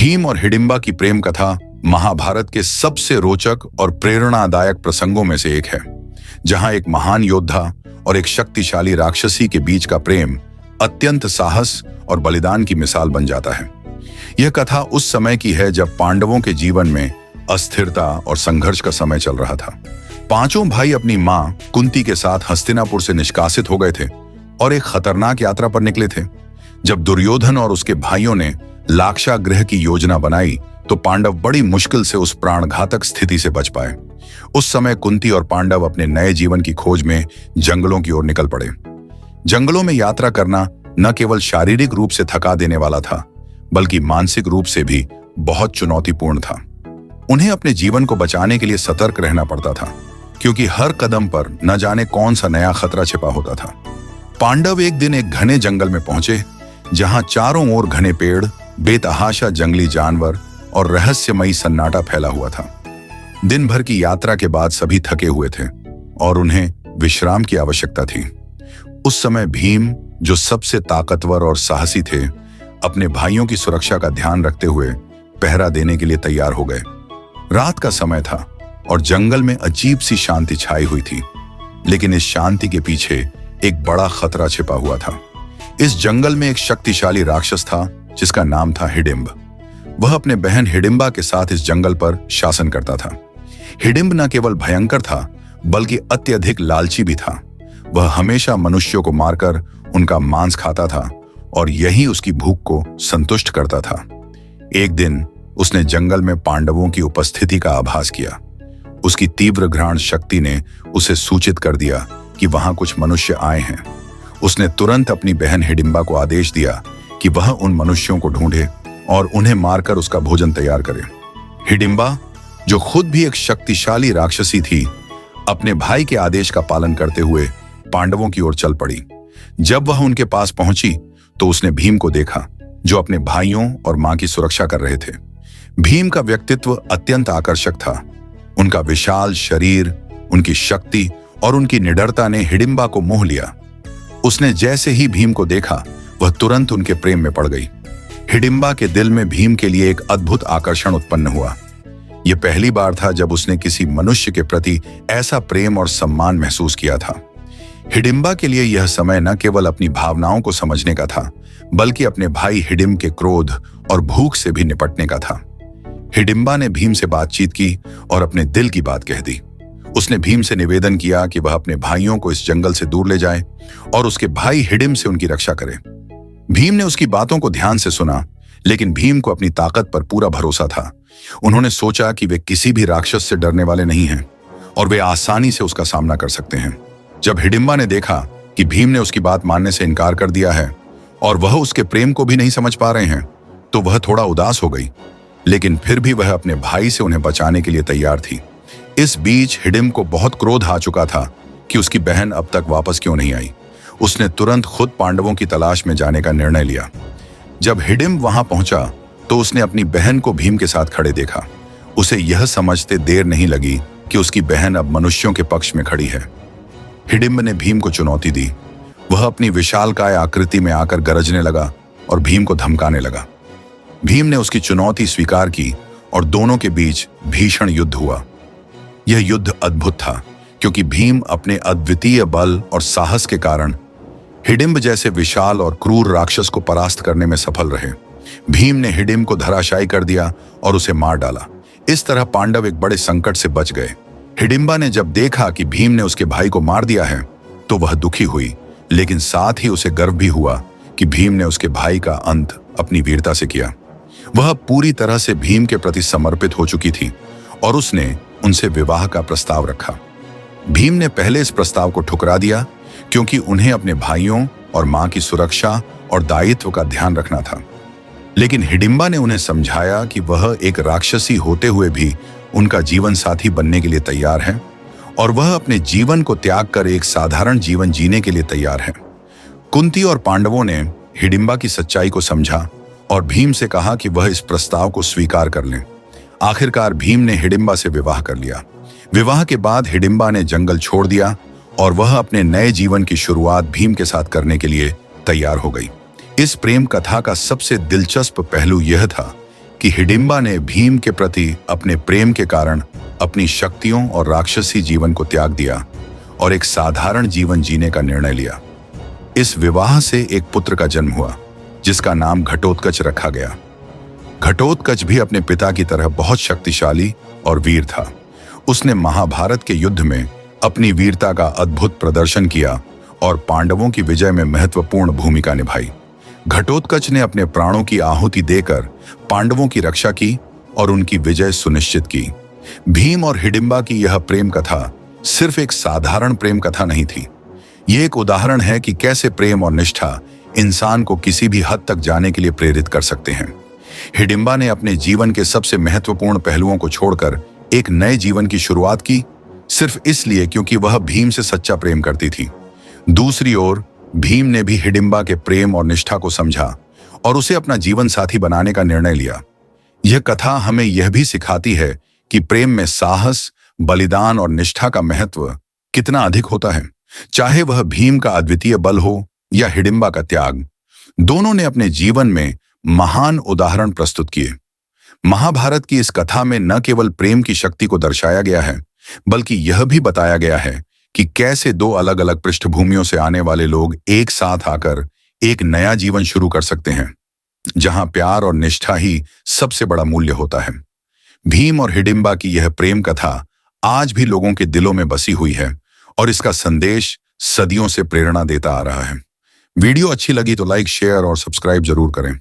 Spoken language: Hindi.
भीम और हिडिंबा की प्रेम कथा महाभारत के सबसे रोचक और प्रेरणादायक प्रसंगों में से एक है, जहां एक महान योद्धा और एक शक्तिशाली राक्षसी के बीच का प्रेम अत्यंत साहस और बलिदान की मिसाल बन जाता है। यह कथा उस समय की है जब पांडवों के जीवन में अस्थिरता और संघर्ष का समय चल रहा था। पांचों भाई अपनी मां कुंती के साथ हस्तिनापुर से निष्कासित हो गए थे और एक खतरनाक यात्रा पर निकले थे। जब दुर्योधन और उसके भाइयों ने लाक्षागृह की योजना बनाई तो पांडव बड़ी मुश्किल से उस प्राणघातक स्थिति से बच पाए। उस समय कुंती और पांडव अपने नए जीवन की खोज में जंगलों की ओर निकल पड़े। जंगलों में यात्रा करना न केवल शारीरिक रूप से थका देने वाला था, बल्कि मानसिक रूप से भी बहुत चुनौतीपूर्ण था। उन्हें अपने जीवन को बचाने के लिए सतर्क रहना पड़ता था, क्योंकि हर कदम पर न जाने कौन सा नया खतरा छिपा होता था। पांडव एक दिन एक घने जंगल में पहुंचे, जहां चारों ओर घने पेड़, बेतहाशा जंगली जानवर और रहस्यमयी सन्नाटा फैला हुआ था। दिन भर की यात्रा के बाद सभी थके हुए थे और उन्हें विश्राम की आवश्यकता थी। उस समय भीम, जो सबसे ताकतवर और साहसी थे, अपने भाइयों की सुरक्षा का ध्यान रखते हुए पहरा देने के लिए तैयार हो गए। रात का समय था और जंगल में अजीब सी शांति छाई हुई थी, लेकिन इस शांति के पीछे एक बड़ा खतरा छिपा हुआ था। इस जंगल में एक शक्तिशाली राक्षस था जिसका नाम था हिडिंब। वह अपने बहन हिडिंबा के साथ इस जंगल पर शासन करता था। हिडिंब न केवल भयंकर था, बल्कि अत्यधिक लालची भी था। वह हमेशा मनुष्यों को मारकर उनका मांस खाता था और यही उसकी भूख को संतुष्ट करता था। एक दिन उसने जंगल में पांडवों की उपस्थिति का आभास किया। उसकी तीव्र घ्राण शक्ति ने उसे सूचित कर दिया कि वहां कुछ मनुष्य आए हैं। उसने तुरंत अपनी बहन हिडिंबा को आदेश दिया कि वह उन मनुष्यों को ढूंढे और उन्हें मारकर उसका भोजन तैयार करे। हिडिंबा, जो खुद भी एक शक्तिशाली राक्षसी थी, अपने भाई के आदेश का पालन करते हुए पांडवों की ओर चल पड़ी। जब वह उनके पास पहुंची तो उसने भीम को देखा, जो अपने भाइयों और मां की सुरक्षा कर रहे थे। भीम का व्यक्तित्व अत्यंत आकर्षक था। उनका विशाल शरीर, उनकी शक्ति और उनकी निडरता ने हिडिंबा को मोह लिया। उसने जैसे ही भीम को देखा, वह तुरंत उनके प्रेम में पड़ गई। हिडिंबा के दिल में भीम के लिए एक अद्भुत आकर्षण उत्पन्न हुआ। यह पहली बार था जब उसने किसी मनुष्य के प्रति ऐसा प्रेम और सम्मान महसूस किया था। हिडिंबा के लिए यह समय न केवल अपनी भावनाओं को समझने का था, बल्कि अपने भाई हिडिंब के क्रोध और भूख से भी निपटने का था। हिडिंबा ने भीम से बातचीत की और अपने दिल की बात कह दी। उसने भीम से निवेदन किया कि वह अपने भाइयों को इस जंगल से दूर ले जाए और उसके भाई हिडिंब से उनकी रक्षा करे। भीम ने उसकी बातों को ध्यान से सुना, लेकिन भीम को अपनी ताकत पर पूरा भरोसा था। उन्होंने सोचा कि वे किसी भी राक्षस से डरने वाले नहीं हैं और वे आसानी से उसका सामना कर सकते हैं। जब हिडिंबा ने देखा कि भीम ने उसकी बात मानने से इनकार कर दिया है और वह उसके प्रेम को भी नहीं समझ पा रहे हैं, तो वह थोड़ा उदास हो गई, लेकिन फिर भी वह अपने भाई से उन्हें बचाने के लिए तैयार थी। इस बीच हिडिंब को बहुत क्रोध आ चुका था कि उसकी बहन अब तक वापस क्यों नहीं आई। उसने तुरंत खुद पांडवों की तलाश में जाने का निर्णय लिया। जब हिडिंब वहां पहुंचा तो उसने अपनी बहन को भीम के साथ खड़े देखा। उसे यह समझते देर नहीं लगी कि उसकी बहन अब मनुष्यों के पक्ष में खड़ी है। हिडिंब ने भीम को चुनौती दी। वह अपनी विशालकाय आकृति में आकर गरजने लगा और भीम को धमकाने लगा। भीम ने उसकी चुनौती स्वीकार की और दोनों के बीच भीषण युद्ध हुआ। यह युद्ध अद्भुत था, क्योंकि भीम अपने अद्वितीय बल और साहस के कारण हिडिंब जैसे विशाल और क्रूर राक्षस को परास्त करने में सफल रहे। भीम ने हिडिंब को धराशायी कर दिया और उसे मार डाला। इस तरह पांडव एक बड़े संकट से बच गए। हिडिंबा ने जब देखा कि भीम ने उसके भाई को मार दिया है तो वह दुखी हुई, लेकिन साथ ही उसे गर्व भी हुआ कि भीम ने उसके भाई का अंत अपनी वीरता से किया। वह पूरी तरह से भीम के प्रति समर्पित हो चुकी थी और उसने उनसे विवाह का प्रस्ताव रखा। भीम ने पहले इस प्रस्ताव को ठुकरा दिया, क्योंकि उन्हें अपने भाइयों और मां की सुरक्षा और दायित्व का ध्यान रखना था। लेकिन हिडिंबा ने उन्हें समझाया कि वह एक राक्षसी होते हुए भी उनका जीवन साथी बनने के लिए तैयार है और वह अपने जीवन को त्याग कर एक साधारण जीवन जीने के लिए तैयार है। कुंती और पांडवों ने हिडिंबा की सच्चाई को समझा और भीम से कहा कि वह इस प्रस्ताव को स्वीकार कर लें। आखिरकार भीम ने हिडिंबा से विवाह कर लिया। विवाह के बाद हिडिंबा ने जंगल छोड़ दिया और वह अपने नए जीवन की शुरुआत भीम के साथ करने के लिए तैयार हो गई। इस प्रेम कथा का सबसे दिलचस्प पहलू यह था कि हिडिंबा ने भीम के प्रति अपने प्रेम के कारण अपनी शक्तियों और राक्षसी जीवन को त्याग दिया और एक साधारण जीवन जीने का निर्णय लिया। इस विवाह से एक पुत्र का जन्म हुआ जिसका नाम घटोत्कच रखा गया। घटोत्कच भी अपने पिता की तरह बहुत शक्तिशाली और वीर था। उसने महाभारत के युद्ध में अपनी वीरता का अद्भुत प्रदर्शन किया और पांडवों की विजय में महत्वपूर्ण भूमिका निभाई। घटोत्कच ने अपने प्राणों की आहुति देकर पांडवों की रक्षा की और उनकी विजय सुनिश्चित की। भीम और हिडिंबा की यह प्रेम कथा सिर्फ एक साधारण प्रेम कथा नहीं थी। ये एक उदाहरण है कि कैसे प्रेम और निष्ठा इंसान को किसी भी हद तक जाने के लिए प्रेरित कर सकते हैं। हिडिंबा ने अपने जीवन के सबसे महत्वपूर्ण पहलुओं को छोड़कर एक नए जीवन की शुरुआत की, सिर्फ इसलिए क्योंकि वह भीम से सच्चा प्रेम करती थी। दूसरी ओर भीम ने भी हिडिंबा के प्रेम और निष्ठा को समझा और उसे अपना जीवन साथी बनाने का निर्णय लिया। यह कथा हमें यह भी सिखाती है कि प्रेम में साहस, बलिदान और निष्ठा का महत्व कितना अधिक होता है। चाहे वह भीम का अद्वितीय बल हो या हिडिंबा का त्याग, दोनों ने अपने जीवन में महान उदाहरण प्रस्तुत किए। महाभारत की इस कथा में न केवल प्रेम की शक्ति को दर्शाया गया है, बल्कि यह भी बताया गया है कि कैसे दो अलग अलग पृष्ठभूमियों से आने वाले लोग एक साथ आकर एक नया जीवन शुरू कर सकते हैं, जहां प्यार और निष्ठा ही सबसे बड़ा मूल्य होता है। भीम और हिडिंबा की यह प्रेम कथा आज भी लोगों के दिलों में बसी हुई है और इसका संदेश सदियों से प्रेरणा देता आ रहा है। वीडियो अच्छी लगी तो लाइक, शेयर और सब्सक्राइब जरूर करें।